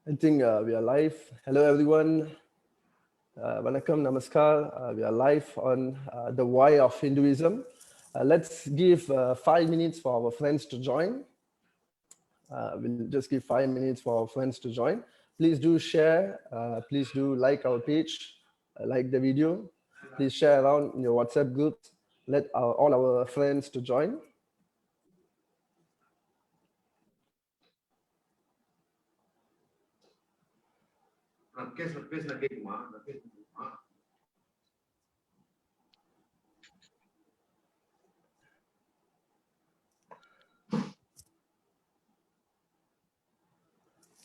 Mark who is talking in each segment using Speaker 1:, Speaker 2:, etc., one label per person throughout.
Speaker 1: I think we are live. Hello, everyone. Vanakkam, namaskar. We are live on the why of Hinduism. Let's give 5 minutes for our friends to join. We'll just give 5 minutes for our friends to join. Please do share. Please do like our page, like the video. Please share around in your WhatsApp groups. Let all our friends to join.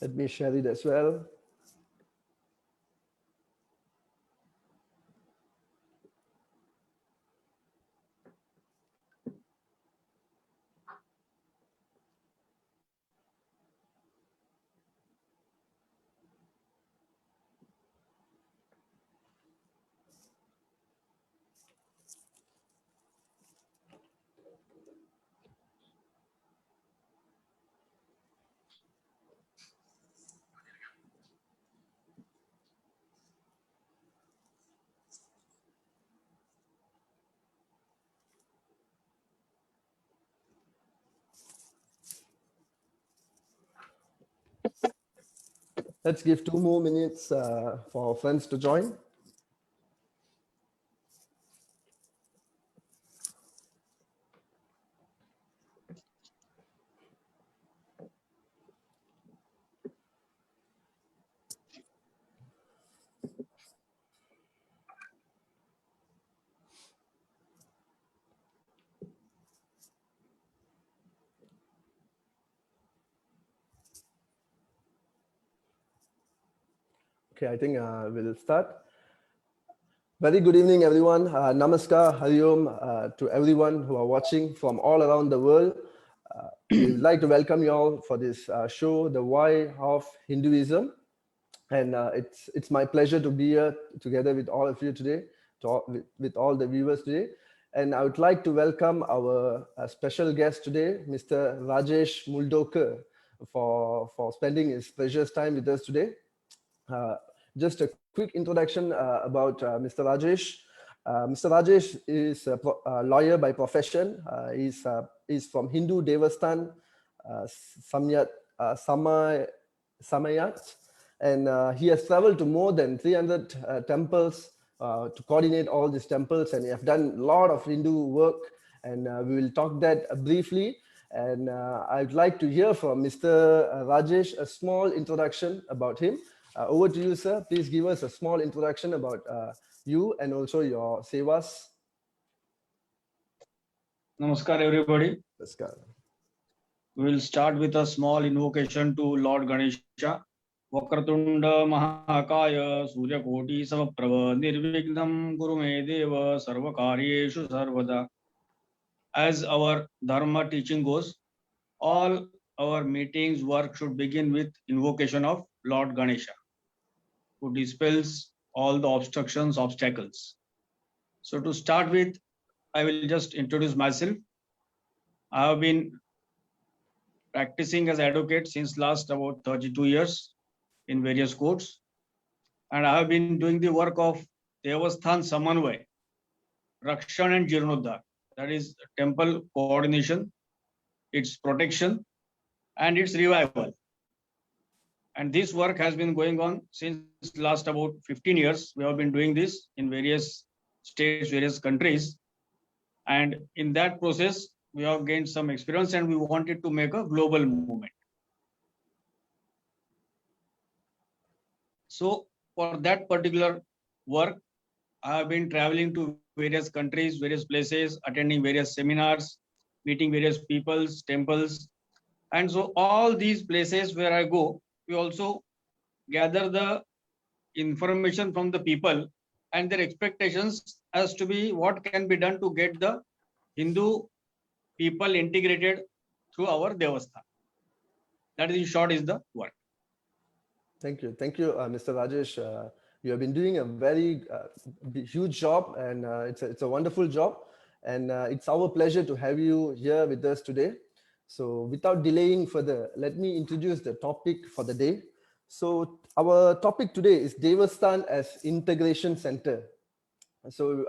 Speaker 1: Let me share it as well. Let's give 2 more minutes for our friends to join. Okay, I think we'll start. Very good evening, everyone. Namaskar, Hariom to everyone who are watching from all around the world. We would like to welcome you all for this show, The Why of Hinduism. And it's my pleasure to be here together with all of you today, with all the viewers today. And I would like to welcome our special guest today, Mr. Rajesh Muldokar, for spending his precious time with us today. Just a quick introduction about Mr. Rajesh. Mr. Rajesh is a lawyer by profession. He's from Hindu Devastan Samayat, and he has traveled to more than 300 temples to coordinate all these temples, and he has done a lot of Hindu work, and we will talk that briefly. And I'd like to hear from Mr. Rajesh a small introduction about him. Over to you, sir. Please give us a small introduction about you and also your sevas.
Speaker 2: Namaskar, everybody.
Speaker 1: Namaskar.
Speaker 2: We will start with a small invocation to Lord Ganesha. Vakratunda Mahakaya Surya Koti Samaprava Nirvignam Guru Me Deva Sarvakaryeshu Sarvada. As our Dharma teaching goes, all our meetings, work should begin with invocation of Lord Ganesha, who dispels all the obstacles. So to start with, I will just introduce myself. I have been practicing as advocate since last about 32 years in various courts. And I have been doing the work of Devasthan Samanvay, Rakshan and Jirnodhar. That is temple coordination, its protection, and its revival. And this work has been going on since last about 15 years. We have been doing this in various states, various countries. And in that process, we have gained some experience and we wanted to make a global movement. So for that particular work, I have been traveling to various countries, various places, attending various seminars, meeting various peoples, temples. And so all these places where I go, we also gather the information from the people and their expectations as to be what can be done to get the Hindu people integrated through our Devasthan. That is in short is the work.
Speaker 1: Thank you, Mr. Rajesh. You have been doing a very huge job, and it's a wonderful job. And it's our pleasure to have you here with us today. So without delaying further, let me introduce the topic for the day. So our topic today is Devasthan as Integration Center. So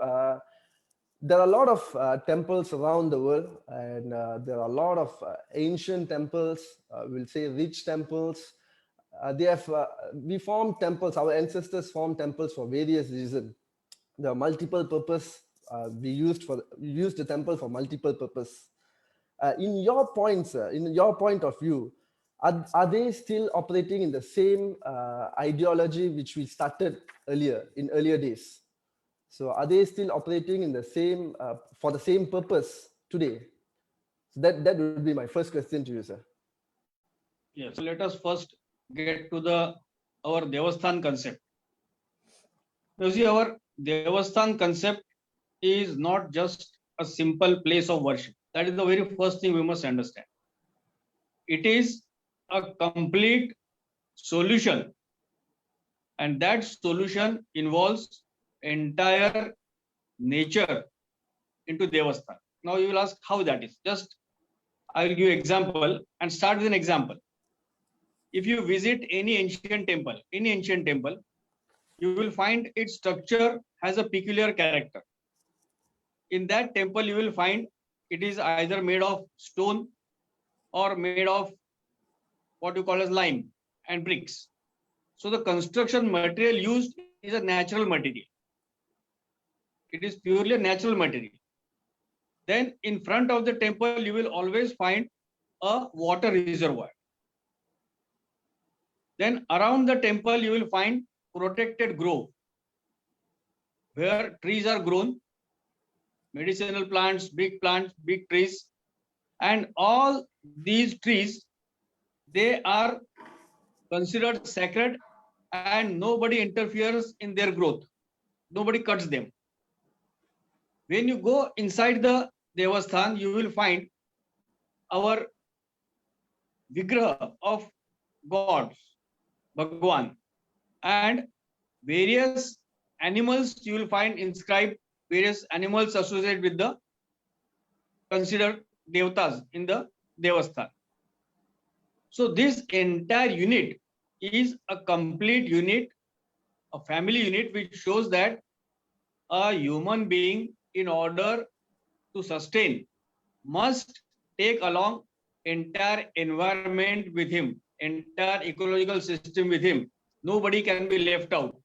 Speaker 1: there are a lot of temples around the world, and there are a lot of ancient temples, we'll say rich temples. We formed temples, our ancestors formed temples for various reasons. There are multiple purpose. We used the temple for multiple purpose. In your points, in your point of view, are they still operating in the same ideology which we started in earlier days? So are they still operating in the same for the same purpose today? So that would be my first question to you, sir.
Speaker 2: Yes. So let us first get to our Devasthan concept. You see, our Devasthan concept is not just a simple place of worship. That is the very first thing we must understand. It is a complete solution, and that solution involves entire nature into Devasthan. Now you will ask how that is. Just I will give you example and start with an example. If you visit any ancient temple, you will find its structure has a peculiar character. In that temple, you will find it is either made of stone or made of what you call as lime and bricks. So the construction material used is a natural material. It is purely a natural material. Then in front of the temple, you will always find a water reservoir. Then around the temple, you will find protected grove where trees are grown, medicinal plants, big trees, and all these trees, they are considered sacred and nobody interferes in their growth. Nobody cuts them. When you go inside the Devasthan, you will find our Vigraha of gods, Bhagwan, and various animals you will find inscribed, various animals associated with the considered devatas in the Devasthan. So this entire unit is a complete unit, a family unit, which shows that a human being, in order to sustain, must take along entire environment with him, entire ecological system with him. Nobody can be left out.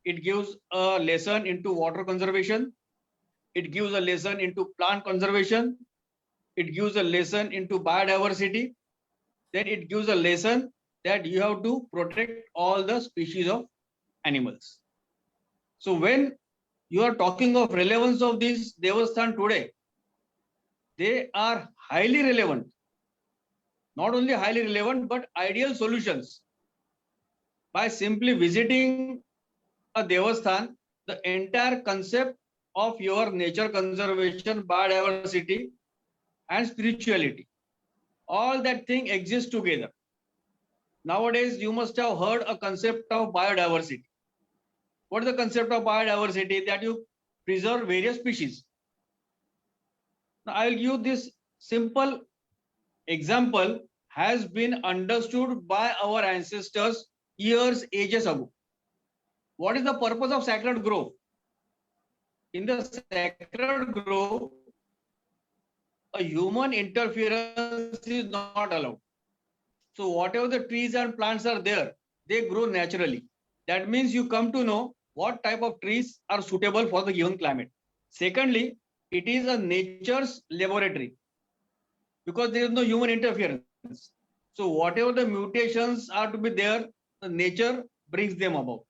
Speaker 2: It gives a lesson into water conservation. It gives a lesson into plant conservation. It gives a lesson into biodiversity. Then it gives a lesson that you have to protect all the species of animals. So when you are talking of relevance of these Devasthan today, they are highly relevant. Not only highly relevant, but ideal solutions. By simply visiting a Devasthan, the entire concept of your nature conservation, biodiversity, and spirituality, all that thing exists together. Nowadays, you must have heard a concept of biodiversity. What is the concept of biodiversity? That you preserve various species. Now, I will give you this simple example has been understood by our ancestors years, ages ago. What is the purpose of sacred grove? In the sacred grove, a human interference is not allowed. So whatever the trees and plants are there, they grow naturally. That means you come to know what type of trees are suitable for the given climate. Secondly, it is a nature's laboratory because there is no human interference. So whatever the mutations are to be there, the nature brings them about.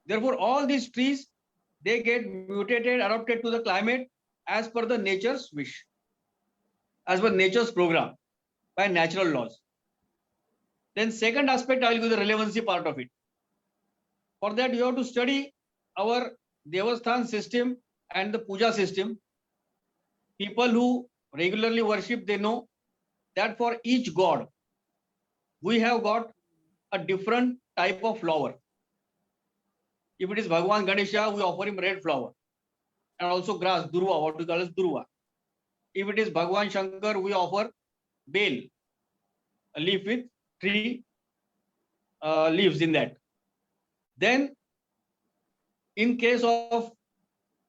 Speaker 2: Therefore, all these trees, they get mutated, adapted to the climate as per the nature's wish, as per nature's program by natural laws. Then second aspect, I will give the relevancy part of it. For that, you have to study our Devasthan system and the puja system. People who regularly worship, they know that for each god, we have got a different type of flower. If it is Bhagwan Ganesha, we offer him red flower and also grass, durva, what we call as durva. If it is Bhagwan Shankar, we offer bale, a leaf with 3 lives in that. Then in case of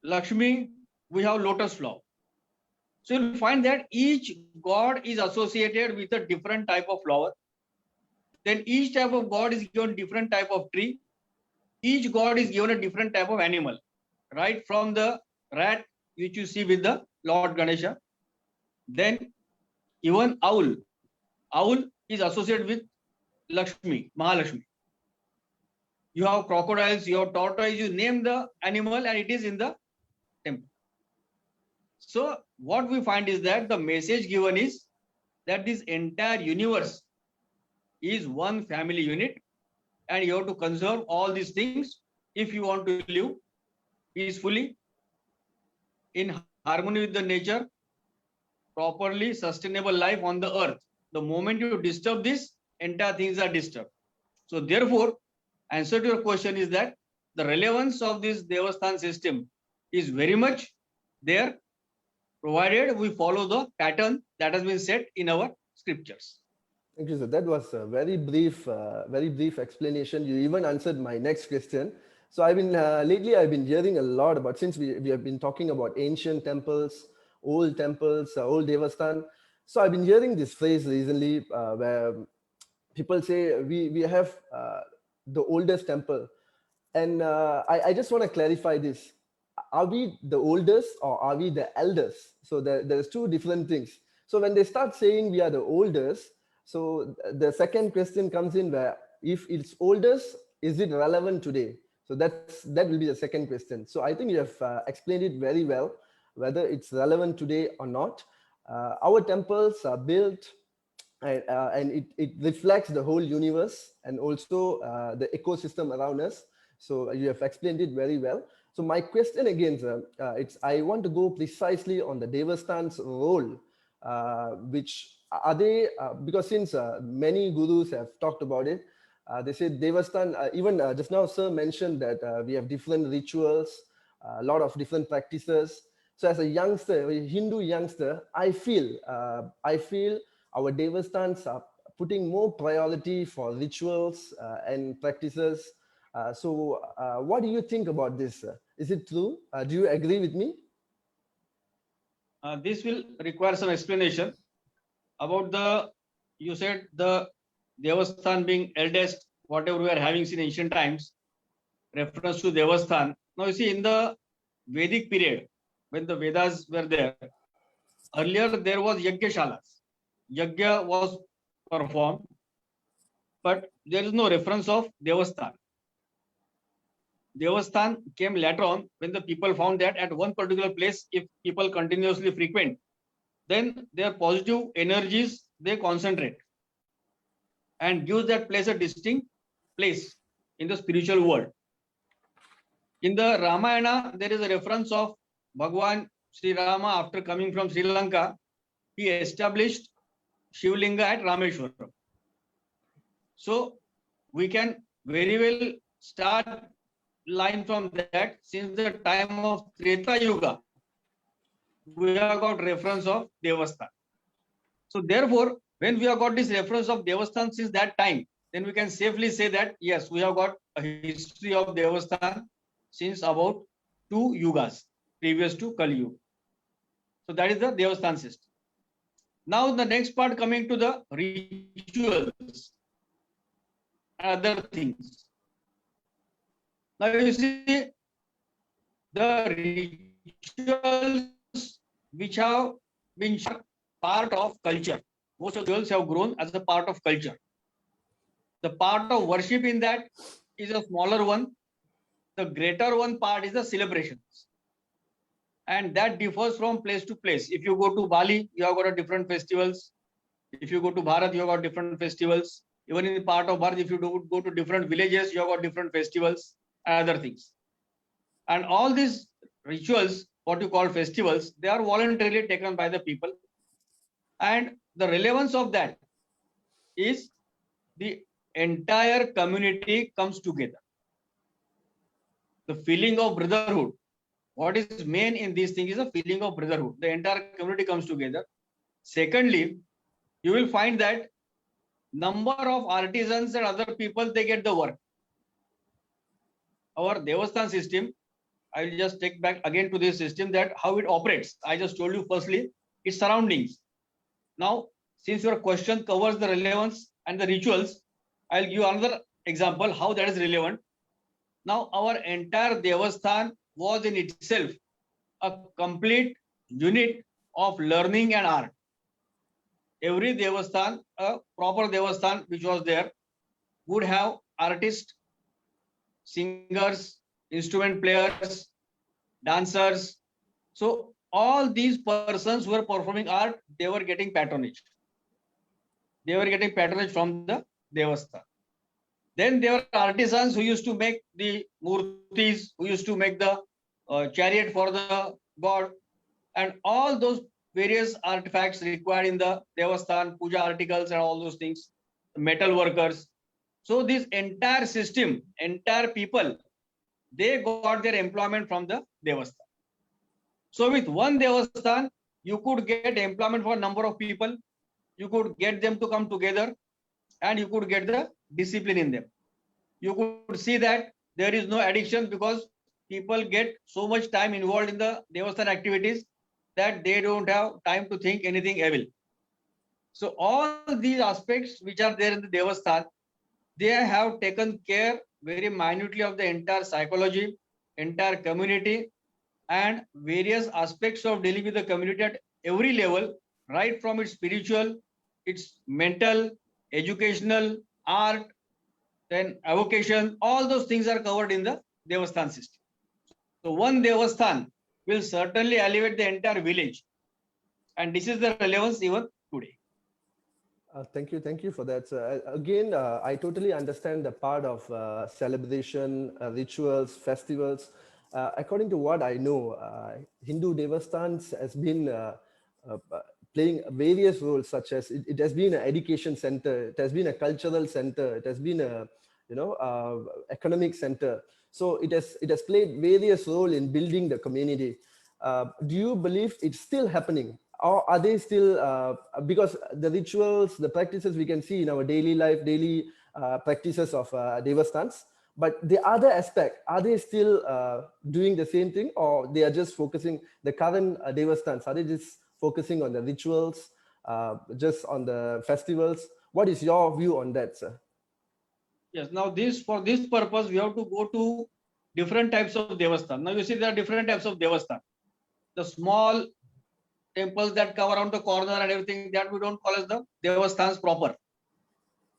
Speaker 2: Lakshmi, we have lotus flower. So you'll find that each god is associated with a different type of flower. Then each type of god is given different type of tree. Each god is given a different type of animal, right? From the rat, which you see with the Lord Ganesha. Then even owl. Owl is associated with Lakshmi, Mahalakshmi. You have crocodiles, you have tortoise, you name the animal and it is in the temple. So what we find is that the message given is that this entire universe is one family unit and you have to conserve all these things if you want to live peacefully, in harmony with the nature, properly sustainable life on the earth. The moment you disturb this, entire things are disturbed. So therefore, answer to your question is that the relevance of this Devasthan system is very much there, provided we follow the pattern that has been set in our scriptures.
Speaker 1: Thank you, sir. That was a very brief explanation. You even answered my next question. So I've been lately I've been hearing a lot about, since we have been talking about ancient temples, old Devasthan. So I've been hearing this phrase recently where people say we have the oldest temple, and I just want to clarify this: are we the oldest or are we the eldest? So there's two different things. So when they start saying we are the oldest, so the second question comes in where if it's oldest, is it relevant today? So that will be the second question. So I think you have explained it very well, whether it's relevant today or not. Our temples are built and it reflects the whole universe and also the ecosystem around us. So you have explained it very well. So my question again, sir, I want to go precisely on the Devasthan's role, which are they, because since many gurus have talked about it, they say Devasthan, even just now sir mentioned that we have different rituals, a lot of different practices. So as a youngster, a Hindu youngster, I feel our Devasthans are putting more priority for rituals and practices. So what do you think about this, sir? Is it true? Do you agree with me?
Speaker 2: This will require some explanation about you said the Devasthan being eldest, whatever we are having seen in ancient times, reference to Devasthan. Now you see, in the Vedic period, when the Vedas were there, earlier there was Yajna-shalas. Yajna was performed, but there is no reference of Devasthan. Devasthan came later on when the people found that at one particular place, if people continuously frequent, then their positive energies, they concentrate and gives that place a distinct place in the spiritual world. In the Ramayana, there is a reference of Bhagwan Sri Rama. After coming from Sri Lanka, he established Shivlinga at Rameshwaram. So we can very well start line from that. Since the time of Treta Yuga, we have got reference of Devasthan. So therefore, when we have got this reference of Devasthan since that time, then we can safely say that yes, we have got a history of Devasthan since about 2 yugas previous to Kali Yuga. So that is the Devasthan system. Now the next part, coming to the rituals and other things. Now you see the rituals which have been part of culture. Most of the rituals have grown as a part of culture. The part of worship in that is a smaller one. The greater one part is the celebrations. And that differs from place to place. If you go to Bali, you have got a different festivals. If you go to Bharat, you have got different festivals. Even in the part of Bharat, if you go to different villages, you have got different festivals and other things. And all these rituals, what you call festivals, they are voluntarily taken by the people. And the relevance of that is the entire community comes together. The feeling of brotherhood. What is main in these things is a feeling of brotherhood. The entire community comes together. Secondly, you will find that number of artisans and other people, they get the work. Our Devasthan system, I will just take back again to this system, that how it operates. I just told you firstly, its surroundings. Now, since your question covers the relevance and the rituals, I'll give you another example how that is relevant. Now, our entire Devasthan was in itself a complete unit of learning and art. Every Devasthan, a proper Devasthan which was there, would have artists, singers, instrument players, dancers. So all these persons who were performing art, they were getting patronage. They were getting patronage from the Devasthan. Then there were artisans who used to make the murtis, who used to make the chariot for the god, and all those various artifacts required in the Devasthan, puja articles and all those things, metal workers. So this entire system, entire people, they got their employment from the Devasthan. So with one Devasthan, you could get employment for a number of people, you could get them to come together, and you could get the discipline in them. You could see that there is no addiction because people get so much time involved in the Devasthan activities that they don't have time to think anything evil. So all these aspects which are there in the Devasthan, they have taken care very minutely of the entire psychology, entire community, and various aspects of dealing with the community at every level, right from its spiritual, its mental, educational, art, then avocation, all those things are covered in the Devasthan system. So one Devasthan will certainly elevate the entire village. And this is the relevance even today.
Speaker 1: Thank you for that. Again, I totally understand the part of celebration, rituals, festivals. According to what I know, Hindu Devasthans has been playing various roles, such as it has been an education center, it has been a cultural center, it has been a economic center. So it has played various roles in building the community. Do you believe it's still happening? Or are they still, because the rituals, the practices we can see in our daily life, daily practices of Devasthans, but the other aspect, are they still doing the same thing, or they are just focusing, the current Devasthans, are they just focusing on the rituals, just on the festivals? What is your view on that, sir?
Speaker 2: Yes, now for this purpose, we have to go to different types of Devasthan. Now you see there are different types of Devasthan. The small temples that cover around the corner and everything, that we don't call as the Devasthans proper.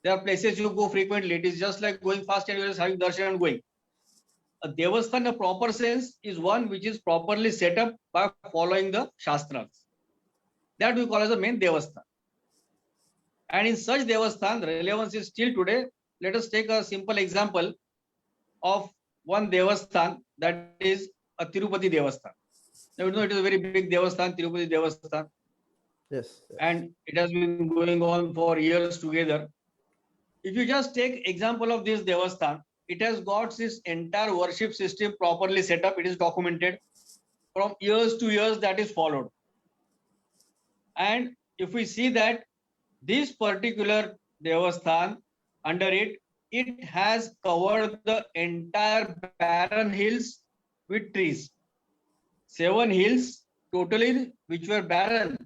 Speaker 2: There are places you go frequently. It is just like going fast and you're just having darshan and going. A Devasthan in a proper sense is one which is properly set up by following the Shastras. That we call as the main Devasthan. And in such Devasthan, the relevance is still today. Let us take a simple example of one Devasthan, that is a Tirupati Devasthan. Now, you know, it is a very big Devasthan, Tirupati Devasthan.
Speaker 1: Yes.
Speaker 2: And it has been going on for years together. If you just take example of this Devasthan, it has got this entire worship system properly set up. It is documented from years to years, that is followed. And if we see that this particular Devasthan, under it, it has covered the entire barren hills with trees. 7 hills totally which were barren.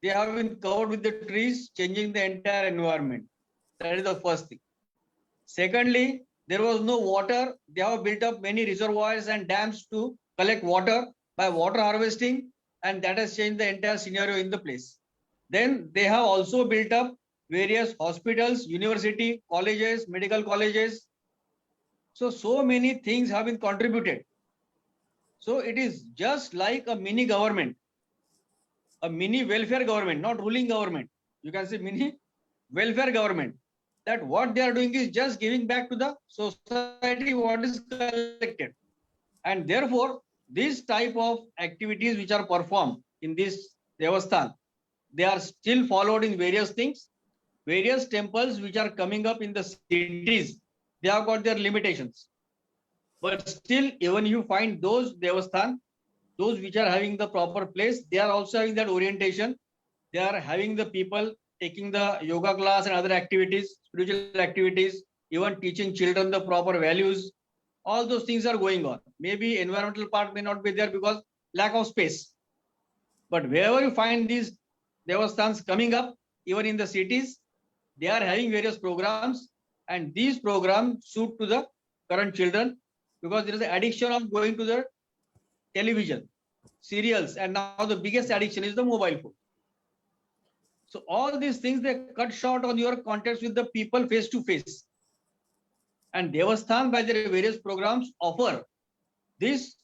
Speaker 2: They have been covered with the trees, changing the entire environment. That is the first thing. Secondly, there was no water. They have built up many reservoirs and dams to collect water by water harvesting, and that has changed the entire scenario in the place. Then they have also built up various hospitals, university, colleges, medical colleges. So many things have been contributed. So it is just like a mini government, a mini welfare government, not ruling government. You can say mini welfare government. That what they are doing is just giving back to the society what is collected. And therefore, this type of activities which are performed in this Devasthan, they are still followed in various things. Various temples which are coming up in the cities, they have got their limitations. But still, even you find those Devasthan, those which are having the proper place, they are also having that orientation. They are having the people taking the yoga class and other activities, spiritual activities, even teaching children the proper values. All those things are going on. Maybe environmental part may not be there because lack of space. But wherever you find these devasthans coming up, even in the cities, they are having various programs, and these programs suit to the current children because there is an addiction of going to the television, serials, and now the biggest addiction is the mobile phone. So all these things, they cut short on your contacts with the people face to face. And Devasthan, by their various programs, offer this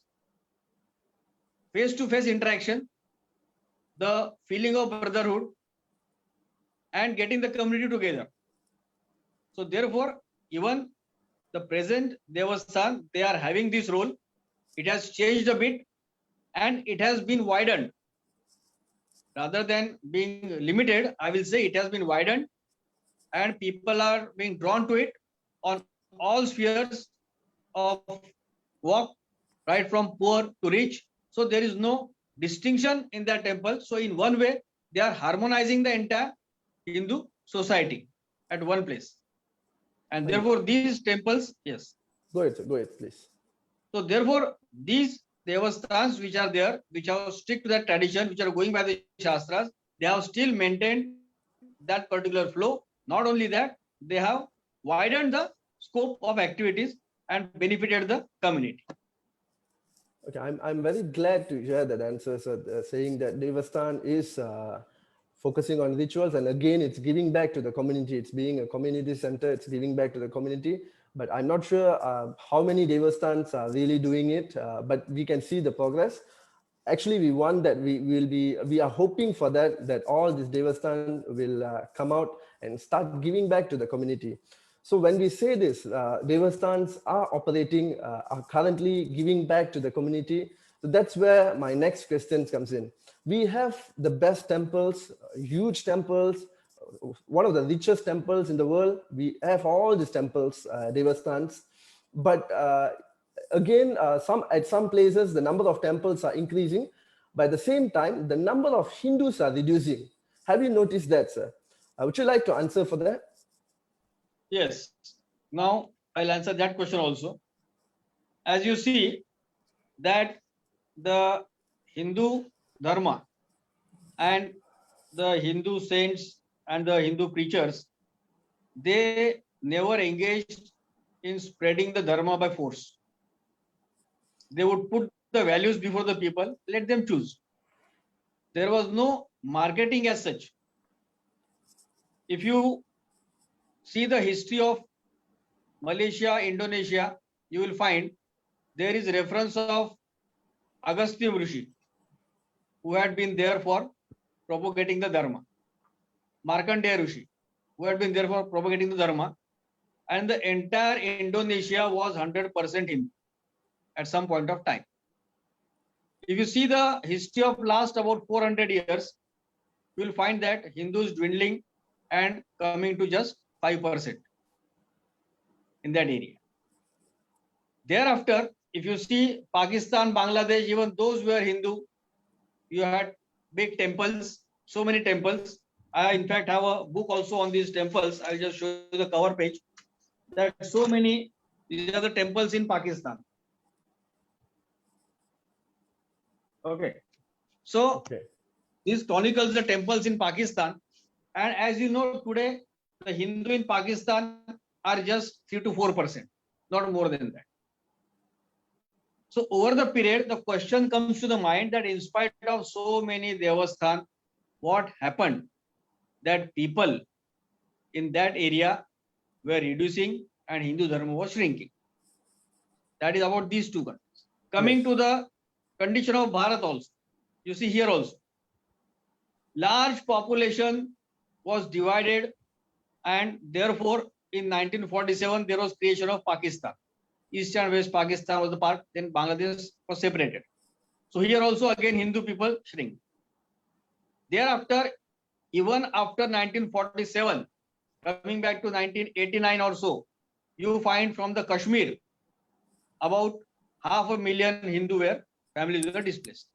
Speaker 2: face to face interaction, the feeling of brotherhood, and getting the community together. So therefore, even the present Devasthan, they are having this role. It has changed a bit and it has been widened. Rather than being limited, I will say it has been widened and people are being drawn to it on all spheres of walk, right from poor to rich. So there is no distinction in that temple. So in one way, they are harmonizing the entire Hindu society at one place. And therefore these temples, yes.
Speaker 1: Go ahead, please.
Speaker 2: So therefore these devasthans which are there, which are strict to that tradition, which are going by the Shastras, they have still maintained that particular flow. Not only that, they have widened the scope of activities and benefited the community.
Speaker 1: Okay, I'm very glad to hear that answer, sir, saying that Devasthan is focusing on rituals, and again, it's giving back to the community. It's being a community center, it's giving back to the community. But I'm not sure how many Devasthans are really doing it, but we can see the progress. Actually, we want that we are hoping for that all these Devasthan will come out and start giving back to the community. So when we say this, Devasthans are operating, are currently giving back to the community. So that's where my next question comes in. We have the best temples, huge temples, one of the richest temples in the world. We have all these temples, Devasthans. But again, at some places, the number of temples are increasing. But at the same time, the number of Hindus are reducing. Have you noticed that, sir? Would you like to answer for that?
Speaker 2: Yes. Now I'll answer that question also. As you see that the Hindu Dharma and the Hindu saints and the Hindu preachers, they never engaged in spreading the Dharma by force. They would put the values before the people, let them choose. There was no marketing as such. If you see the history of Malaysia, Indonesia, you will find there is reference of Agastya Rishi, who had been there for propagating the Dharma. Markandeya Rishi, who had been there for propagating the Dharma. And the entire Indonesia was 100% Hindu at some point of time. If you see the history of last about 400 years, you will find that Hindus dwindling and coming to just 5% in that area. Thereafter, if you see Pakistan, Bangladesh, even those were Hindu, you had big temples, so many temples. I in fact have a book also on these temples. I'll just show you the cover page. There are so many, these are the temples in Pakistan. Okay. So these chronicles the temples in Pakistan. And as you know, today, the Hindu in Pakistan are just 3 to 4%, not more than that. So over the period, the question comes to the mind that in spite of so many Devasthan, what happened? That people in that area were reducing and Hindu Dharma was shrinking. That is about these two countries. Coming to the condition of Bharat also. You see here also. Large population was divided, and therefore in 1947 there was creation of Pakistan. East and West Pakistan was the part, then Bangladesh was separated. So here also again Hindu people shrink. Thereafter, even after 1947, coming back to 1989 or so, you find from the Kashmir about 500,000 Hindu families were displaced.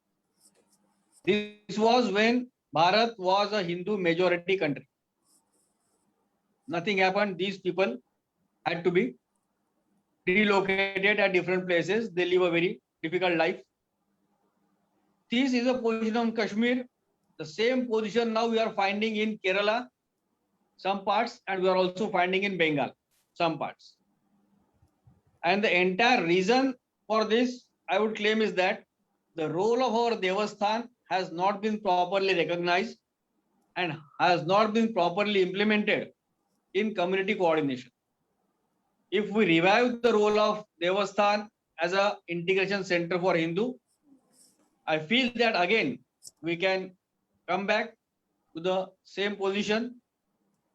Speaker 2: This was when Bharat was a Hindu majority country. Nothing happened. These people had to be relocated at different places. They live a very difficult life. This is a position on Kashmir. The same position now we are finding in Kerala, some parts, and we are also finding in Bengal, some parts. And the entire reason for this, I would claim, is that the role of our Devasthan has not been properly recognized and has not been properly implemented in community coordination. If we revive the role of Devasthan as an integration center for Hindu, I feel that again we can come back to the same position.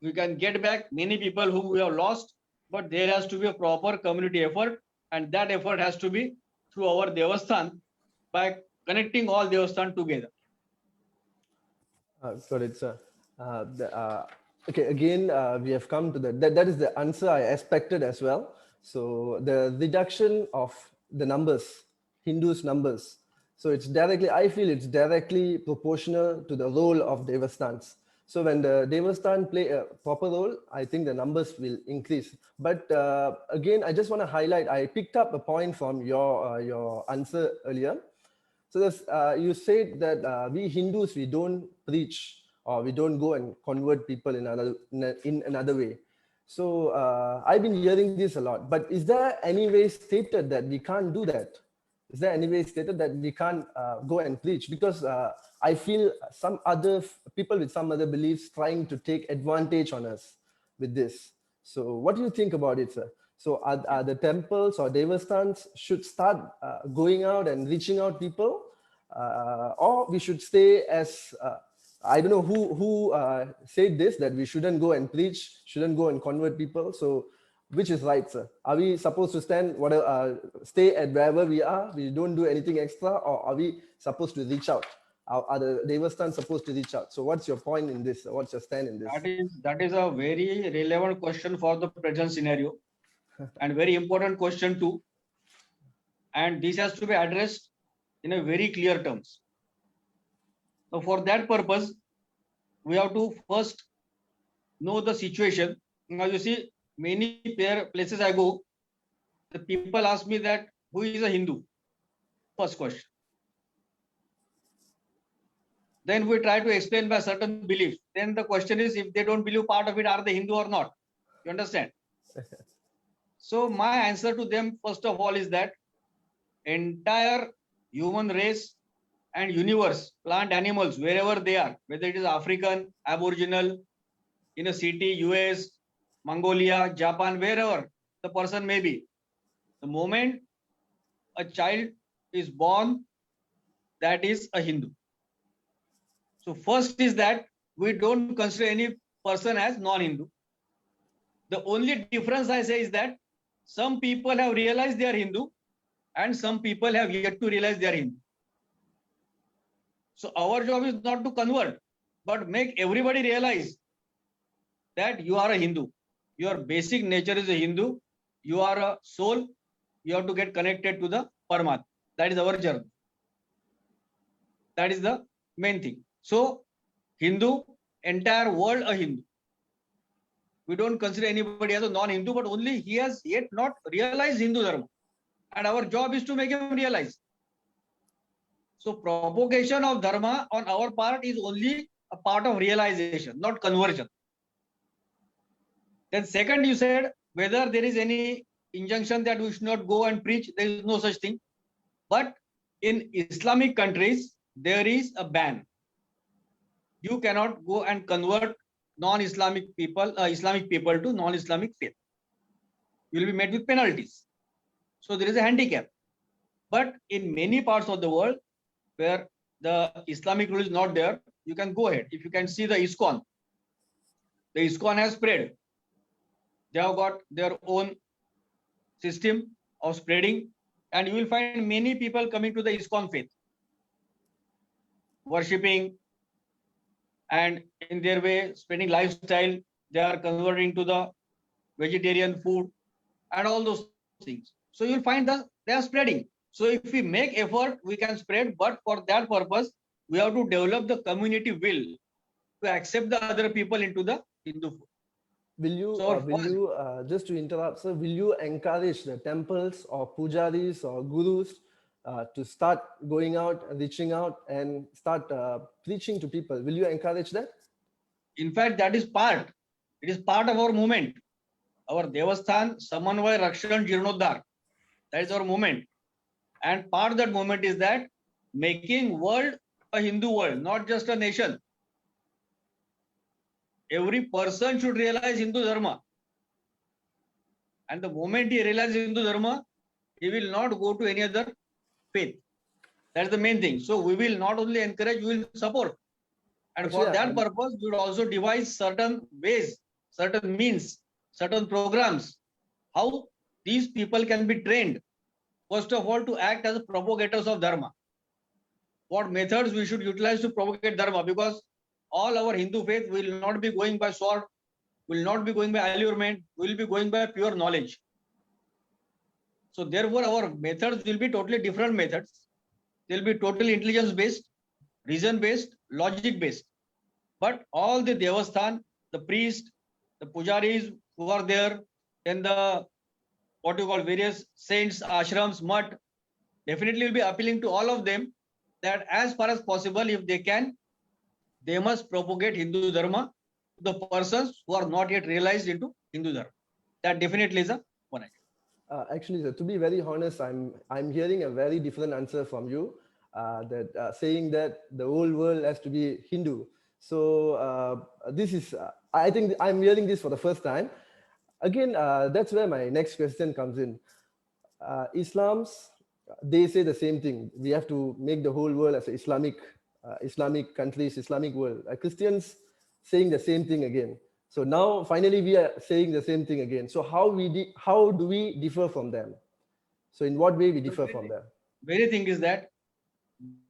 Speaker 2: We can get back many people whom we have lost, but there has to be a proper community effort, and that effort has to be through our Devasthan by connecting all Devasthan together.
Speaker 1: Got it, sir. Okay, again, we have come to that is the answer I expected as well. So the reduction of the numbers, Hindus numbers. So it's directly, I feel it's directly proportional to the role of Devasthans. So when the Devasthan play a proper role, I think the numbers will increase. But again, I just want to highlight, I picked up a point from your answer earlier. So there's, you said that we Hindus, we don't preach or we don't go and convert people in another way. So I've been hearing this a lot, but is there any way stated that we can't do that? Is there any way stated that we can't go and preach? Because I feel some other people with some other beliefs trying to take advantage on us with this. So what do you think about it, sir? So are the temples or Devasthans should start going out and reaching out people, or we should stay as, I don't know who said this, that we shouldn't go and preach, shouldn't go and convert people. So which is right, sir? Are we supposed to stay at wherever we are, we don't do anything extra, or are we supposed to reach out? Are the Devasthans supposed to reach out? So what's your point in this? What's your stand in this?
Speaker 2: That is a very relevant question for the present scenario and very important question too. And this has to be addressed in a very clear terms. So for that purpose, we have to first know the situation. Now you see, many places I go, the people ask me that who is a Hindu? First question. Then we try to explain by certain beliefs. Then the question is, if they don't believe part of it, are they Hindu or not? You understand? So my answer to them, first of all, is that entire human race and universe, plant, animals, wherever they are, whether it is African, Aboriginal, in a city, US, Mongolia, Japan, wherever the person may be, the moment a child is born, that is a Hindu. So first is that we don't consider any person as non-Hindu. The only difference I say is that some people have realized they are Hindu and some people have yet to realize they are Hindu. So our job is not to convert, but make everybody realize that you are a Hindu. Your basic nature is a Hindu. You are a soul. You have to get connected to the Paramatma. That is our journey. That is the main thing. So Hindu, entire world a Hindu. We don't consider anybody as a non-Hindu, but only he has yet not realized Hindu Dharma. And our job is to make him realize. So propagation of Dharma on our part is only a part of realization, not conversion. Then second, you said whether there is any injunction that we should not go and preach. There is no such thing. But in Islamic countries, there is a ban. You cannot go and convert non-Islamic people, Islamic people to non-Islamic faith. You will be met with penalties. So there is a handicap. But in many parts of the world where the Islamic rule is not there, you can go ahead. If you can see the ISKCON has spread. They have got their own system of spreading, and you will find many people coming to the ISKCON faith, worshipping, and in their way spreading lifestyle. They are converting to the vegetarian food and all those things. So you will find that they are spreading. So if we make effort, we can spread, but for that purpose, we have to develop the community will to accept the other people into the Hindu food.
Speaker 1: Will you,
Speaker 2: So
Speaker 1: just to interrupt, sir, will you encourage the temples or pujaris or gurus to start going out, reaching out, and start preaching to people? Will you encourage that?
Speaker 2: in fact, that is part. It is part of our movement. Our Devasthan Samanvay Rakshan Jirnodhar. That is our movement. And part of that movement is that making world a Hindu world, not just a nation. Every person should realize Hindu Dharma. And the moment he realizes Hindu Dharma, he will not go to any other faith. That's the main thing. So we will not only encourage, we will support. And
Speaker 1: Actually,
Speaker 2: for that purpose, we would also devise certain ways, certain means, certain programs, how these people can be trained. First of all, to act as propagators of Dharma. What methods we should utilize to propagate Dharma, because all our Hindu faith will not be going by sword, will not be going by allurement, will be going by pure knowledge. So therefore, our methods will be totally different methods. They'll be totally intelligence-based, reason-based, logic-based. But all the Devasthan, the priest, the pujaris who are there, then the what you call various saints, ashrams, mutt, definitely will be appealing to all of them that as far as possible, if they can, they must propagate Hindu Dharma to the persons who are not yet realized into Hindu Dharma. That definitely is a one idea.
Speaker 1: Actually, sir, to be very honest, I'm hearing a very different answer from you. That saying that the whole world has to be Hindu. So this is, I think I'm hearing this for the first time. Again, that's where my next question comes in. Islam's, they say the same thing. We have to make the whole world as a Islamic countries, Islamic world. Christians saying the same thing again. So now finally we are saying the same thing again. So how do we differ from them? So in what way we differ from them?
Speaker 2: Very thing is that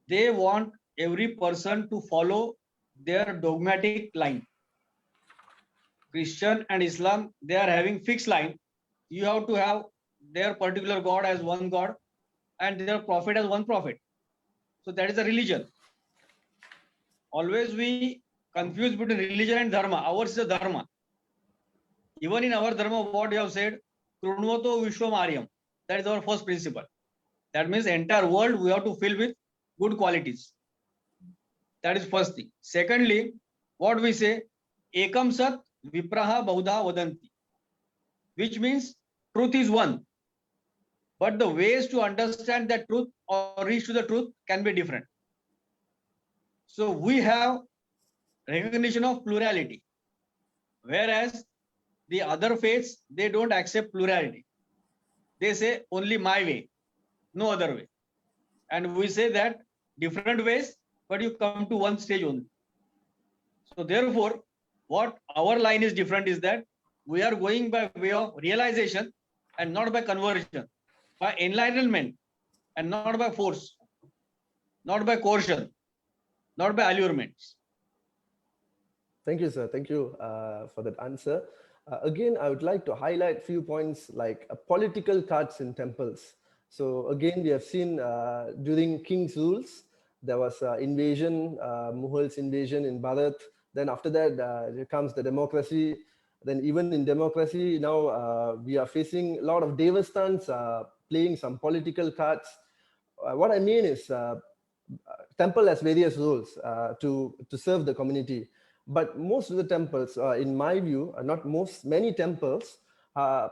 Speaker 2: they want every person to follow their dogmatic line. Christian and Islam, they are having fixed line. You have to have their particular God as one God and their prophet as one prophet. So that is a religion. Always we confuse between religion and dharma. Ours is a dharma. Even in our dharma, what you have said, Krunvato Vishwam Aryam. That is our first principle. That means entire world we have to fill with good qualities. That is first thing. Secondly, what we say, Ekam Sat Vipraha Bahudha Vadanti, which means truth is one. But the ways to understand that truth or reach to the truth can be different. So we have recognition of plurality, whereas the other faiths, they don't accept plurality. They say only my way, no other way. And we say that different ways, but you come to one stage only. So therefore, what our line is different is that we are going by way of realization and not by conversion, by enlightenment and not by force, not by coercion, not by allurements.
Speaker 1: Thank you, sir. Thank you for that answer. Again, I would like to highlight a few points like political cards in temples. So again, we have seen during king's rules, there was invasion, Mughals invasion in Bharat. Then after that, there comes the democracy. Then even in democracy, now we are facing a lot of Devasthans playing some political cards. What I mean is temple has various roles to serve the community. But most of the temples, in my view, not most, many temples are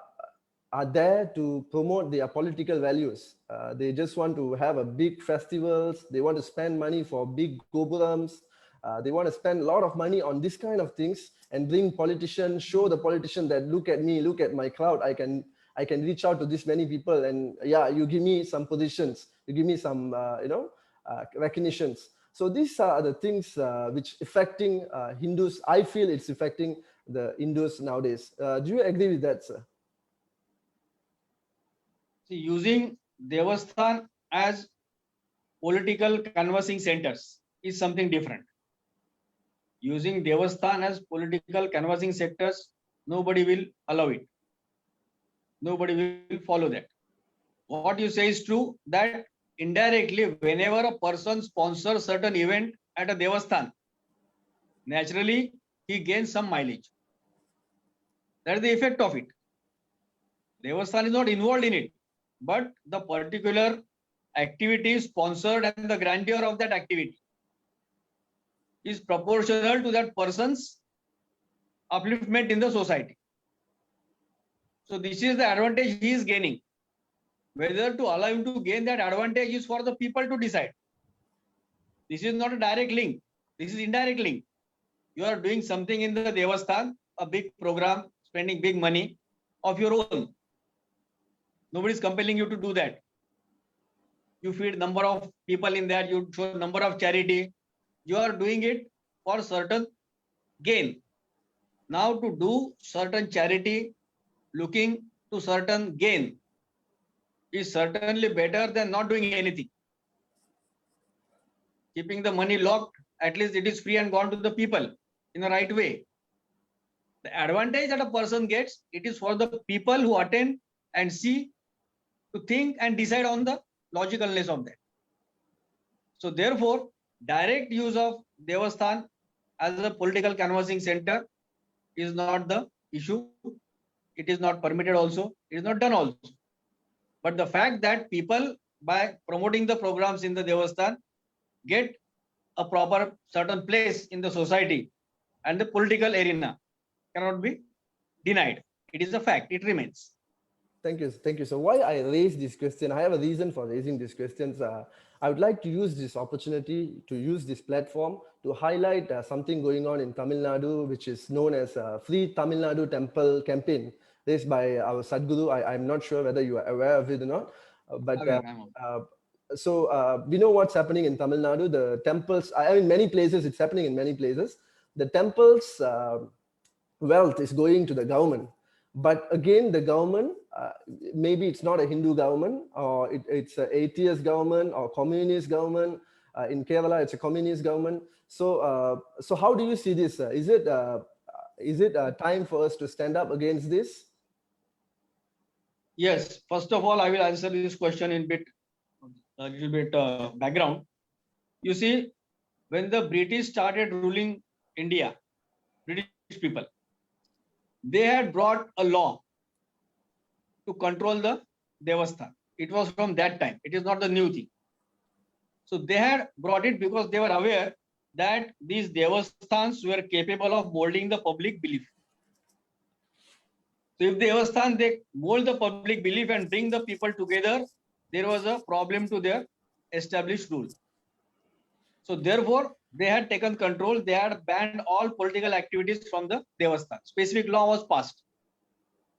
Speaker 1: there to promote their political values. They just want to have a big festivals. They want to spend money for big gopurams. They want to spend a lot of money on this kind of things and bring politicians, show the politician that look at me, look at my crowd. I can reach out to this many people, and yeah, you give me some positions, you give me some recognitions. So these are the things which affecting Hindus. I feel it's affecting the Hindus nowadays. Do you agree with that, sir?
Speaker 2: See, using Devasthan as political canvassing centers is something different. Using Devasthan as political canvassing sectors, nobody will allow it. Nobody will follow that. What you say is true, that indirectly, whenever a person sponsors certain event at a Devasthan, naturally he gains some mileage. That is the effect of it. Devasthan is not involved in it, but the particular activity sponsored and the grandeur of that activity is proportional to that person's upliftment in the society. So this is the advantage he is gaining. Whether to allow him to gain that advantage is for the people to decide. This is not a direct link. This is indirect link. You are doing something in the Devasthan, a big program, spending big money of your own. Nobody is compelling you to do that. You feed number of people in that, you show number of charity. You are doing it for certain gain. Now to do certain charity, looking to certain gain is certainly better than not doing anything. Keeping the money locked, at least it is free and gone to the people in the right way. The advantage that a person gets, it is for the people who attend and see, to think and decide on the logicalness of that. So therefore, direct use of Devasthan as a political canvassing center is not the issue. It is not permitted also. It is not done also. But the fact that people, by promoting the programs in the Devasthan, get a proper certain place in the society and the political arena cannot be denied. It is a fact. It remains.
Speaker 1: Thank you. Thank you. So why I raised this question, I have a reason for raising these questions. I would like to use this opportunity to use this platform to highlight something going on in Tamil Nadu, which is known as Free Tamil Nadu Temple campaign raised by our Sadhguru. I'm not sure whether you are aware of it or not, but we know what's happening in Tamil Nadu. The temples, I mean, many places, it's happening in many places. The temples' wealth is going to the government. But again, the government, maybe it's not a Hindu government, or it's an atheist government or communist government. In Kerala, it's a communist government. So, so how do you see this? Is it time for us to stand up against this?
Speaker 2: Yes. First of all, I will answer this question in a little bit background. You see, when the British started ruling India, British people, they had brought a law to control the Devasthan. It was from that time. It is not the new thing. So they had brought it because they were aware that these Devasthans were capable of molding the public belief. So if Devasthan, they mold the public belief and bring the people together, there was a problem to their established rule. So therefore, they had taken control. They had banned all political activities from the Devasthan. Specific law was passed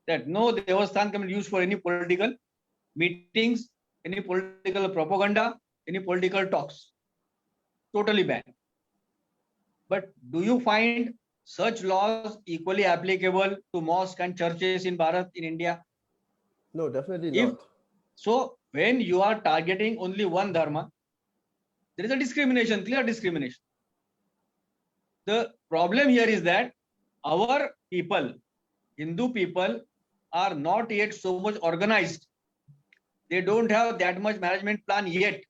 Speaker 2: that no Devasthan can be used for any political meetings, any political propaganda, any political talks. Totally banned. But do you find such laws equally applicable to mosques and churches in Bharat, in India?
Speaker 1: No, definitely not.
Speaker 2: So when you are targeting only one dharma, there is a discrimination, clear discrimination. The problem here is that our people, Hindu people, are not yet so much organized. They don't have that much management plan yet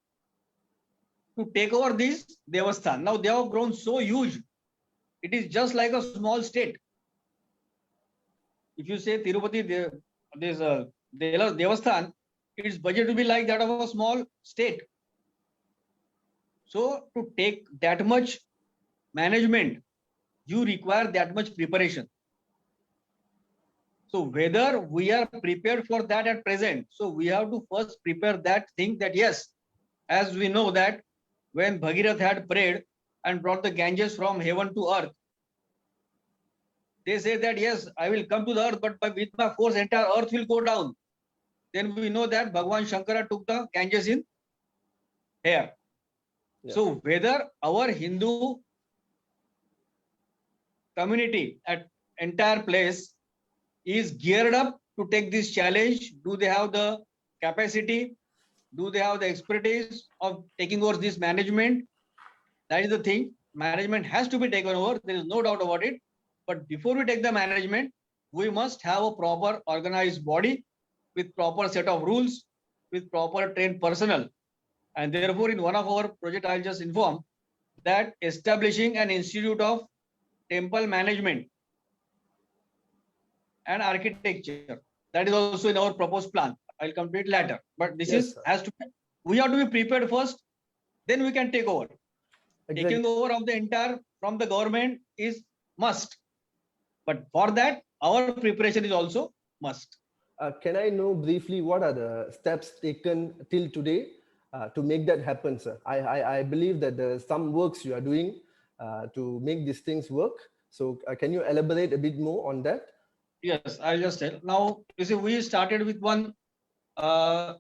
Speaker 2: to take over this Devasthan. Now they have grown so huge. It is just like a small state. If you say Tirupati, this Devasthan, its budget will be like that of a small state. So to take that much management, you require that much preparation. So whether we are prepared for that at present, so we have to first prepare that thing that yes, as we know that when Bhagirath had prayed and brought the Ganges from heaven to earth, they say that yes, I will come to the earth, but with my force, entire earth will go down. Then we know that Bhagwan Shankara took the Ganges in air. Yeah. So whether our Hindu community at entire place is geared up to take this challenge, do they have the capacity, do they have the expertise of taking over this management? That is the thing. Management has to be taken over. There is no doubt about it. But before we take the management, we must have a proper organized body with proper set of rules, with proper trained personnel. And therefore, in one of our projects, I'll just inform that establishing an institute of temple management and architecture. That is also in our proposed plan. I'll complete later. But this
Speaker 1: Yes,
Speaker 2: is
Speaker 1: sir.
Speaker 2: has to be, we have to be prepared first, then we can take over.
Speaker 1: Exactly.
Speaker 2: Taking over of the entire from the government is must. But for that, our preparation is also must.
Speaker 1: Can I know briefly what are the steps taken till today to make that happen, sir? I believe that there are some works you are doing to make these things work. So can you elaborate a bit more on that?
Speaker 2: Yes, I'll just tell. Now, you see, we started with one uh,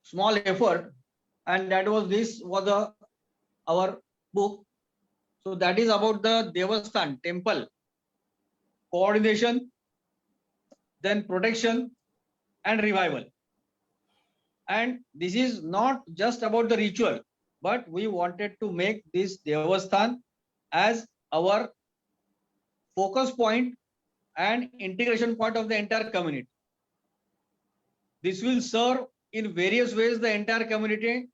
Speaker 2: small effort, and that was this was our book. So that is about the Devasthan temple coordination, then protection and revival. And this is not just about the ritual, but we wanted to make this Devasthan as our focus point and integration point of the entire community. This will serve in various ways the entire community,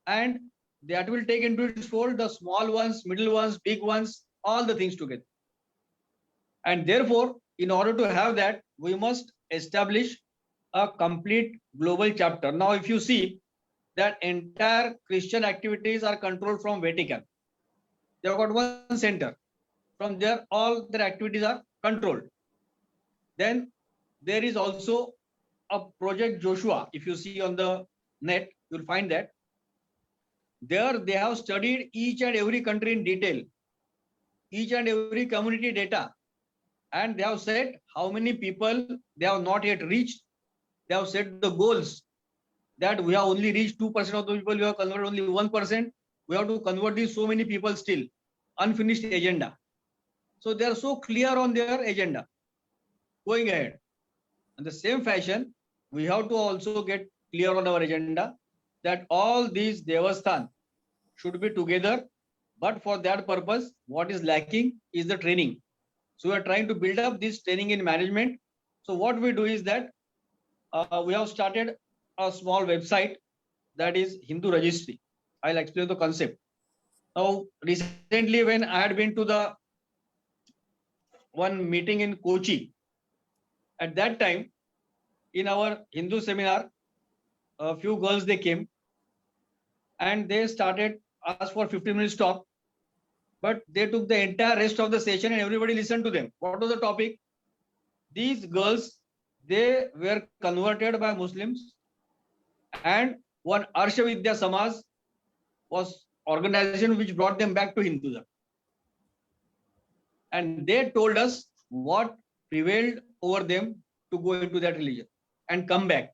Speaker 2: and that will take into its fold the small ones, middle ones, big ones, all the things together. And therefore, in order to have that, we must establish a complete global chapter. Now, if you see that entire Christian activities are controlled from Vatican, they have got one center. From there, all their activities are controlled. Then there is also a project Joshua. If you see on the net, you'll find that there they have studied each and every country in detail, each and every community data, and they have said how many people they have not yet reached. They have set the goals that we have only reached 2% of the people, we have converted only 1%. We have to convert these so many people still. Unfinished agenda. So they are so clear on their agenda. Going ahead. In the same fashion, we have to also get clear on our agenda that all these Devasthan should be together. But for that purpose, what is lacking is the training. So we are trying to build up this training in management. So what we do is that we have started a small website that is Hindu Registry. I'll explain the concept. Now, recently when I had been to the one meeting in Kochi, at that time, in our Hindu seminar, a few girls, they came and they started asked for 15 minutes talk, but they took the entire rest of the session and everybody listened to them. What was the topic? These girls, they were converted by Muslims, and one Arsha Vidya Samaj was organization which brought them back to Hinduism. And they told us what prevailed over them to go into that religion and come back.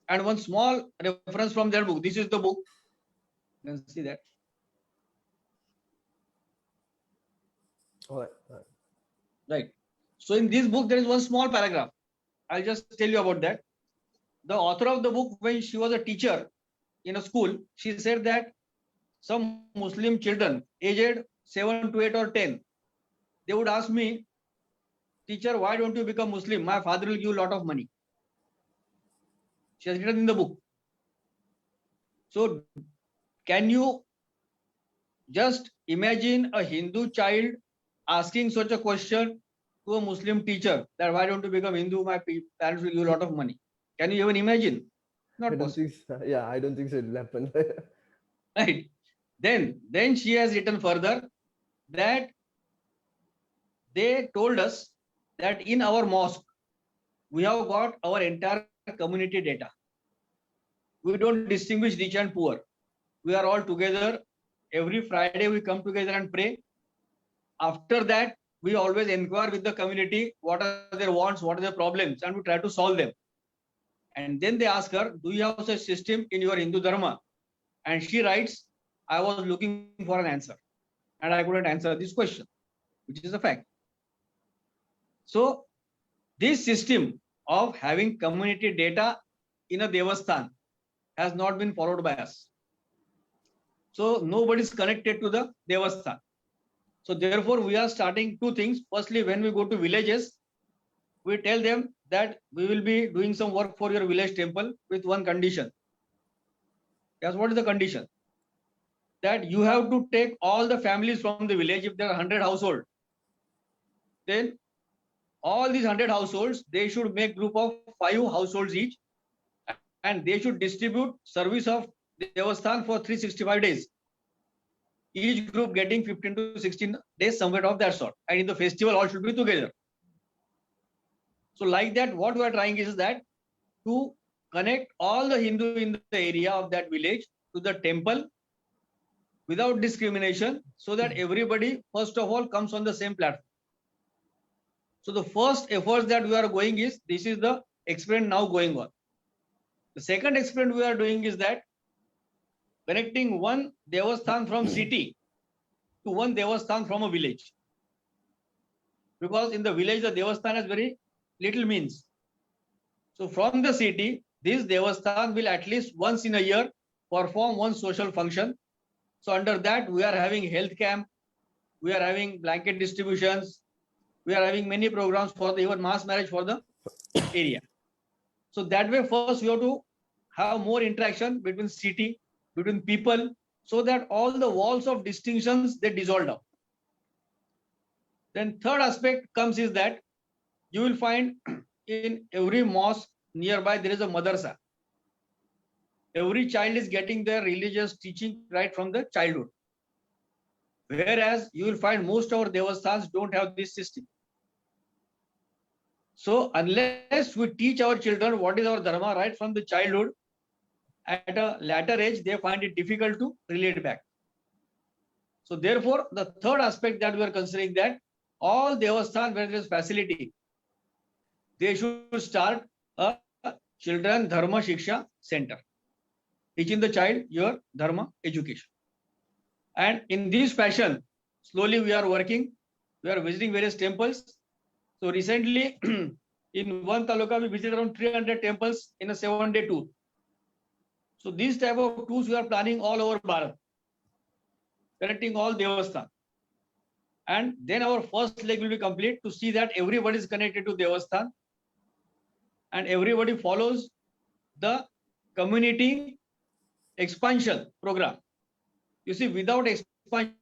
Speaker 2: And one small reference from their book. This is the book. You can see that.
Speaker 1: All right.
Speaker 2: Right. So in this book, there is one small paragraph. I'll just tell you about that. The author of the book, when she was a teacher in a school, she said that some Muslim children aged 7 to 8 or 10, they would ask me, teacher, why don't you become Muslim? My father will give you a lot of money. She has written in the book. So can you just imagine a Hindu child asking such a question to a Muslim teacher that why don't you become Hindu? My parents will give you a lot of money. Can you even imagine?
Speaker 1: I
Speaker 2: Not
Speaker 1: don't
Speaker 2: possible.
Speaker 1: think so. Yeah, I don't think so. It'll happen.
Speaker 2: Right. Then she has written further that they told us that in our mosque, we have got our entire community data. We don't distinguish rich and poor. We are all together. Every Friday we come together and pray. After that, we always inquire with the community what are their wants, what are their problems, and we try to solve them. And then they ask her, do you have such system in your Hindu Dharma? And she writes, I was looking for an answer and I couldn't answer this question, which is a fact. So this system of having community data in a Devasthan has not been followed by us. So nobody is connected to the Devasthan. So therefore, we are starting two things. Firstly, when we go to villages, we tell them that we will be doing some work for your village temple with one condition. Yes, what is the condition? That you have to take all the families from the village. If there are 100 households, then all these 100 households, they should make group of 5 households each, and they should distribute service of Devasthan for 365 days. Each group getting 15 to 16 days, somewhere of that sort. And in the festival, all should be together. So like that, what we are trying is that to connect all the Hindu in the area of that village to the temple without discrimination, so that everybody, first of all, comes on the same platform. So the first efforts that we are going is, this is the experiment now going on. The second experiment we are doing is that connecting one Devasthan from city to one Devasthan from a village. Because in the village, the Devasthan has very little means. So from the city, this Devasthan will at least once in a year perform one social function. So under that, we are having health camp, we are having blanket distributions, we are having many programs for the even mass marriage for the area. So that way, first we have to have more interaction between city, between people, so that all the walls of distinctions, they dissolve out. Then third aspect comes is that you will find in every mosque nearby there is a madrasa. Every child is getting their religious teaching right from the childhood. Whereas you will find most of our Devasthans don't have this system. So unless we teach our children what is our dharma right from the childhood, at a later age, they find it difficult to relate back. So therefore, the third aspect that we are considering, that all Devasthan where there is facility, they should start a children dharma shiksha center, teaching the child your dharma education. And in this fashion, slowly we are working, we are visiting various temples. So recently, in one taluka, we visited around 300 temples in a 7-day tour. So these type of tours we are planning all over Bharat, connecting all Devasthan. And then our first leg will be complete to see that everybody is connected to Devasthan and everybody follows the community expansion program. You see, without expansion,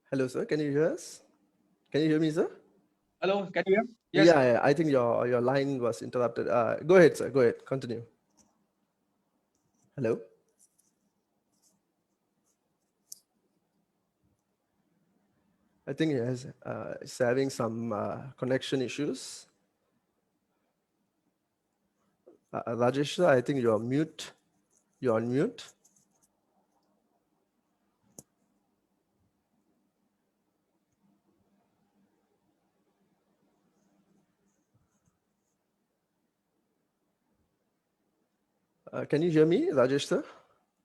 Speaker 1: Hello, sir. Can you hear us? Can you hear me, sir?
Speaker 2: hello, can you hear? Yes.
Speaker 1: Yeah, I think your line was interrupted. Go ahead, sir. Go ahead. Continue. Hello. I think he's having some connection issues. Rajesh, sir, I think you're mute. You're on mute. Can you hear me, Rajesh, sir?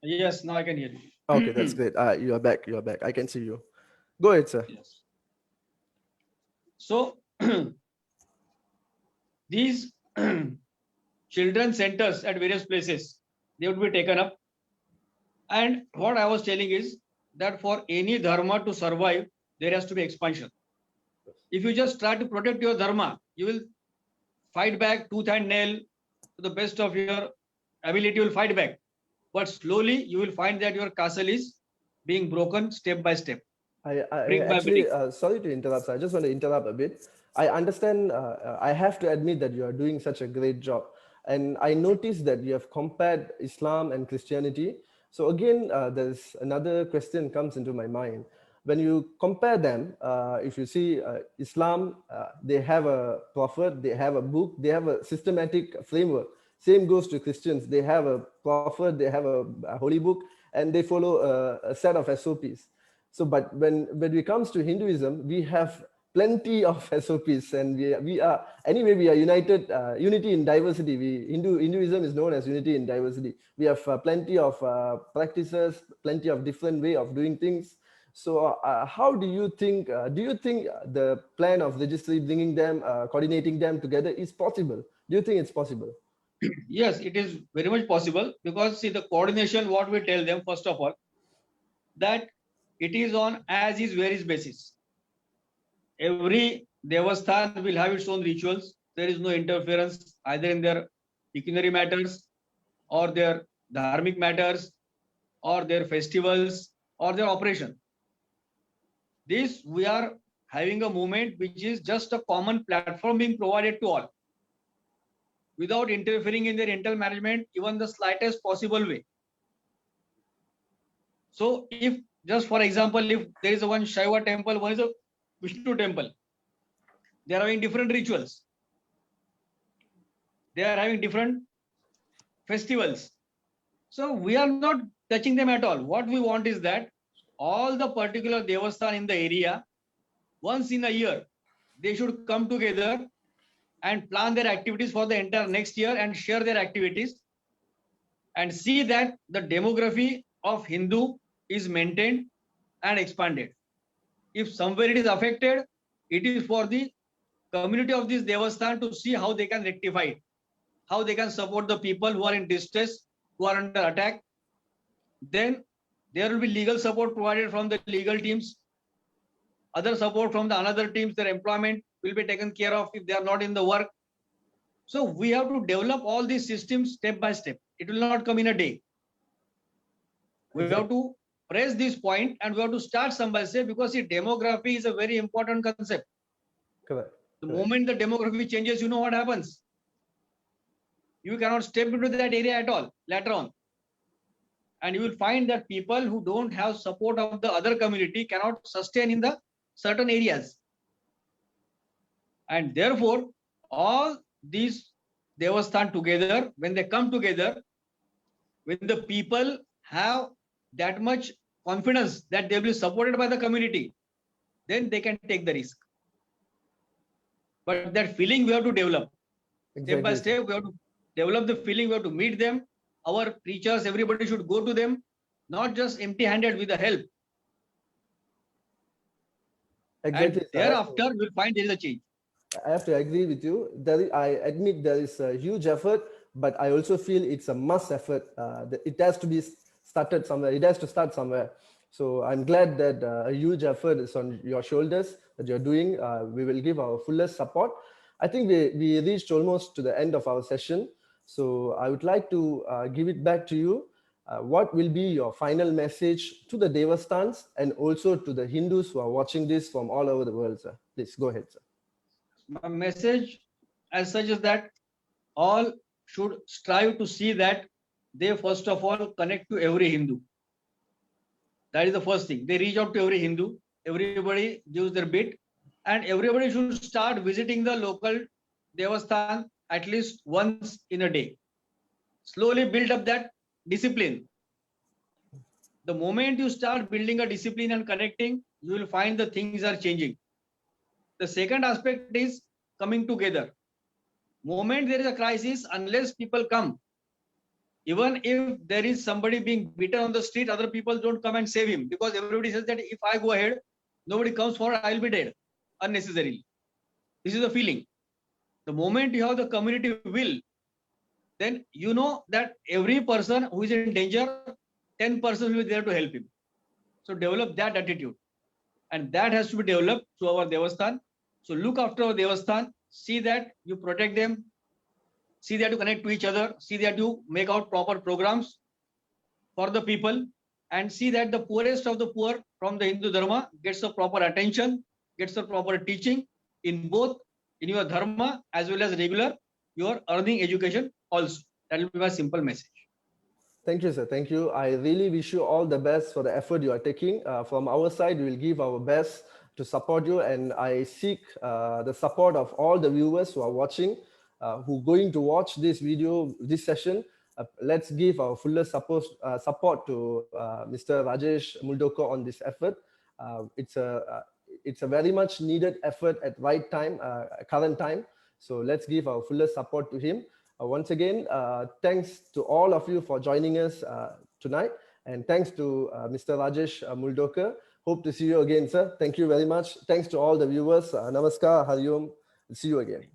Speaker 2: Yes, now I can hear you.
Speaker 1: Okay, that's great. You are back. You are back. I can see you. Go ahead, sir.
Speaker 2: Yes. So these children centers at various places, they would be taken up. And what I was telling is that for any dharma to survive, there has to be expansion. If you just try to protect your dharma, you will fight back tooth and nail to the best of your ability, you will fight back. But slowly you will find that your castle is being broken step by step.
Speaker 1: I
Speaker 2: Brick by
Speaker 1: actually,
Speaker 2: brick.
Speaker 1: sorry to interrupt, sir. I just want to interrupt a bit. I understand, I have to admit that you are doing such a great job. And I noticed that you have compared Islam and Christianity. So again, there's another question comes into my mind. When you compare them, if you see Islam, they have a prophet, they have a book, they have a systematic framework. Same goes to Christians. They have a prophet, they have a holy book, and they follow a set of SOPs. So, but when it comes to Hinduism, we have plenty of SOPs, and we are anyway, we are united, unity in diversity. Hinduism is known as unity in diversity. We have plenty of practices, plenty of different way of doing things. So how do you think the plan of registry, bringing them, coordinating them together is possible? Do you think it's possible?
Speaker 2: Yes, it is very much possible, because see, the coordination, what we tell them, first of all, that it is on as is where is basis. Every Devasthan will have its own rituals. There is no interference either in their pecuniary matters or their dharmic matters, or their festivals, or their operation. This we are having a movement which is just a common platform being provided to all, without interfering in their internal management, even the slightest possible way. So if, just for example, if there is a one Shaiva temple, one is a Vishnu temple, they are having different rituals. They are having different festivals. So we are not touching them at all. What we want is that all the particular devasthan in the area, once in a year, they should come together and plan their activities for the entire next year and share their activities and see that the demography of Hindu is maintained and expanded. If somewhere it is affected, it is for the community of this devasthan to see how they can rectify it, how they can support the people who are in distress, who are under attack. Then there will be legal support provided from the legal teams, other support from the another teams, their employment will be taken care of if they are not in the work. So we have to develop all these systems step by step. It will not come in a day. We have to press this point and we have to start some by step, because see, demography is a very important concept.
Speaker 1: Correct.
Speaker 2: The moment the demography changes, you know what happens. You cannot step into that area at all later on. And you will find that people who don't have support of the other community cannot sustain in the certain areas. And therefore, all these devasthan together, when they come together, when the people have that much confidence that they will be supported by the community, then they can take the risk. But that feeling we have to develop. Step by step, we have to develop the feeling, we have to meet them. Our preachers, everybody should go to them, not just empty-handed with the help.
Speaker 1: Exactly.
Speaker 2: And thereafter, we'll find there is a change.
Speaker 1: I have to agree with you. I admit there is a huge effort, but I also feel it's a must effort. It has to be started somewhere. It has to start somewhere. So I'm glad that a huge effort is on your shoulders that you're doing. We will give our fullest support. I think we reached almost to the end of our session. So I would like to give it back to you. What will be your final message to the devasthans and also to the Hindus who are watching this from all over the world, sir? Please go ahead, sir.
Speaker 2: My message as such is that all should strive to see that they first of all connect to every Hindu. That is the first thing. They reach out to every Hindu. Everybody gives their bit, and everybody should start visiting the local devasthan at least once in a day. Slowly build up that discipline. The moment you start building a discipline and connecting, you will find the things are changing. The second aspect is coming together. Moment there is a crisis, unless people come, even if there is somebody being beaten on the street, other people don't come and save him, because everybody says that if I go ahead, nobody comes forward, I will be dead unnecessarily. This is the feeling. The moment you have the community will, then you know that every person who is in danger, 10 persons will be there to help him. So develop that attitude, and that has to be developed through our devasthan. So look after our devasthan, see that you protect them, see that you connect to each other, see that you make out proper programs for the people, and see that the poorest of the poor from the Hindu Dharma gets the proper attention, gets the proper teaching in both in your Dharma as well as regular your earning education also. That will be my simple message.
Speaker 1: Thank you, sir. Thank you. I really wish you all the best for the effort you are taking. From our side, we will give our best to support you, and I seek the support of all the viewers who are watching, who are going to watch this video, this session. Let's give our fullest support to Mr. Rajesh Muldoko on this effort. It's a very much needed effort at right time, current time. So let's give our fullest support to him. Once again, thanks to all of you for joining us tonight. And thanks to Mr. Rajesh Muldoko. Hope to see you again, sir. Thank you very much. Thanks to all the viewers. Namaskar, Hari Om. See you again.